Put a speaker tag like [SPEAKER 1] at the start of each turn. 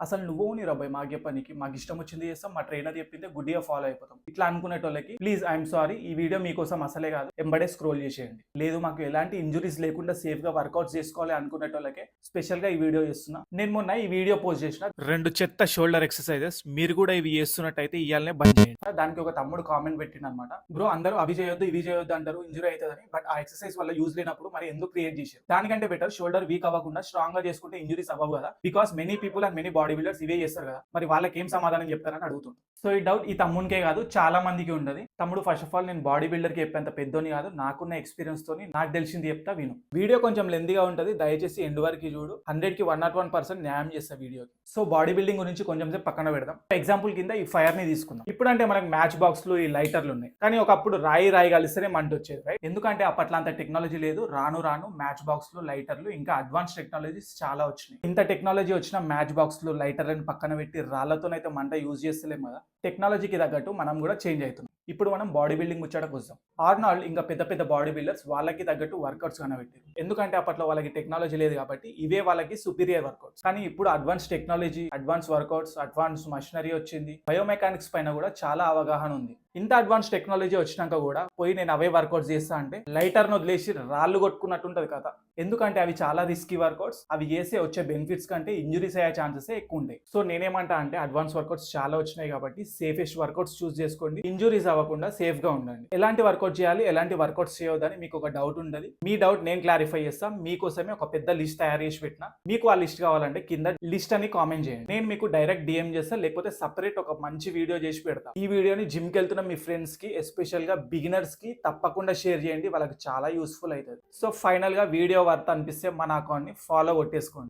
[SPEAKER 1] అసలు నువ్వు నీ రబ్బాయి మాకు చెప్పనీకి మాకు ఇష్టం వచ్చింది చేస్తాం, మా ట్రైనర్ చెప్పిందే గుడ్డిగా ఫాలో అయిపోతాం. ఇట్లా అనుకునేటోళ్ళకి ప్లీజ్ ఐఎమ్ సారీ, ఈ వీడియో మీకోసం అసలే కాదు, ఎంబడే స్క్రోల్ చేసేయండి. లేదు మాకు ఎలాంటి ఇంజురీస్ లేకుండా సేఫ్ గా వర్కౌట్స్ చేసుకోవాలి అనుకునేటోళ్ళకే స్పెషల్ గా ఈ వీడియో చేస్తున్నా. నేను మొన్న ఈ వీడియో పోస్ట్ చేసిన 2 చెత్త షోల్డర్ ఎక్సర్సైజెస్, మీరు కూడా ఇవి చేస్తున్నట్టయితే ఇయాలనే బంద్ చేయండి. దానికి ఒక తమ్ముడు కామెంట్ పెట్టిండు అనమాట, బ్రో అందరూ అవి చేయొద్దు ఇవి చేయొద్దు అంటారు ఇంజురీ అవుతుందని, బట్ ఆ ఎక్సర్సైజ్ వల్ల యూజ్ లేనప్పుడు మరి ఎందుకు క్రియేట్ చేశారు? దానికంటే బెటర్ షోల్డర్ వీక్ అవ్వకుండా స్ట్రాంగ్ గా చేసుకుంటే ఇంజురీస్ అవ్వవు కదా. Because many people and many body builders ఇవే చేస్తారు కదా, మరి వాళ్ళకి ఏం సమాధానం చెప్తారని అడుగుతుంది. సో ఈ డౌట్ ఈ తమ్మునికే కాదు చాలా మందికి ఉండదు. తమ్ముడు ఫస్ట్ ఆఫ్ ఆల్ నేను బాడీ బిల్డర్ కి చెప్పేంత పెద్దోని కాదు, నాకున్న ఎక్స్పీరియన్స్ తోని నాకు తెలిసింది చెప్తా విను. వీడియో కొంచెం లెందీగా ఉంటది, దయచేసి ఎండ్ వరకు చూడు. 100కి 101% న్యాయం చేస్తా వీడియోకి. సో బాడీ బిల్డింగ్ గురించి కొంచెం సేపు పక్కన పెడదాం. ఎగ్జాంపుల్ కింద ఈ ఫైర్ ని తీసుకుందాం. ఇప్పుడు అంటే మనకి మ్యాచ్ బాక్స్లు ఈ లైటర్లు ఉన్నాయి, కానీ ఒకప్పుడు రాయి కలిస్తేనే మంట వచ్చేది, రైట్? ఎందుకంటే అప్పట్లో అంత టెక్నాలజీ లేదు. రాను రాను మ్యాచ్ బాక్స్లు లైటర్లు ఇంకా అడ్వాన్స్ టెక్నాలజీస్ చాలా వచ్చినాయి. ఇంత టెక్నాలజీ వచ్చిన మ్యాచ్ బాక్స్లు లైటర్లను పక్కన పెట్టి రాళ్లతోనైతే మంట యూజ్ చేస్తలేం కదా. టెక్నాలజీకి తగ్గట్టు మనం కూడా చేంజ్ అవుతున్నాం. ఇప్పుడు మనం బాడీ బిల్డింగ్ ముచ్చటకు వస్తాం. ఆర్నాల్డ్ ఇంకా పెద్ద పెద్ద బాడీ బిల్డర్స్ వాళ్ళకి తగ్గట్టు వర్కౌట్స్ కనబెట్టారు. ఎందుకంటే అప్పట్లో వాళ్ళకి టెక్నాలజీ లేదు కాబట్టి ఇవే వాళ్ళకి సుపీరియర్ వర్కౌట్స్. కానీ ఇప్పుడు advance technology, advance workouts, advance machinery వచ్చింది. బయోమెకానిక్స్ పైన కూడా చాలా అవగాహన ఉంది. ఇంత అడ్వాన్స్ టెక్నాలజీ వచ్చినాక కూడా పోయి నేను అవే వర్కౌట్స్ చేస్తా అంటే లైటర్ను వదిలేసి రాళ్ళు కొట్టుకున్నట్టు ఉంటుంది కదా. ఎందుకంటే అవి చాలా రిస్కీ వర్కౌట్స్. అవి చేసే వచ్చే బెనిఫిట్స్ కంటే ఇంజురీస్ అయ్యే ఛాన్సెస్ ఎక్కువ ఉంటాయి. సో నేనేమంటా అంటే అడ్వాన్స్ వర్కౌట్స్ చాలా వచ్చినాయి కాబట్టి సేఫెస్ట్ వర్కౌట్స్ చూస్ చేసుకోండి. ఇంజురీస్ అవ్వకుండా సేఫ్ గా ఉండండి. ఎలాంటి వర్కౌట్ చేయాలి, ఎలాంటి వర్కౌట్స్ చేయొద్దని మీకు ఒక డౌట్ ఉండదు. మీ డౌట్ నేను క్లారిఫై చేస్తాను. మీకోసమే ఒక పెద్ద లిస్ట్ తయారు చేసి పెట్టిన. మీకు ఆ లిస్ట్ కావాలంటే కింద లిస్ట్ అని కామెంట్ చేయండి. నేను మీకు డైరెక్ట్ డిఎం చేస్తా, లేకపోతే సపరేట్ ఒక మంచి వీడియో చేసి పెడతా. ఈ వీడియోని జిమ్ కి వెళ్తున్న మీ ఫ్రెండ్స్ కి, ఎస్పెషల్ గా బిగినర్స్ కి తప్పకుండా షేర్ చేయండి. వాళ్ళకి చాలా యూస్ఫుల్ అవుతుంది. సో ఫైనల్ గా వీడియో వర్త్ అనిపిస్తే మన అకౌంట్ ని ఫాలో కొట్టేసుకోండి.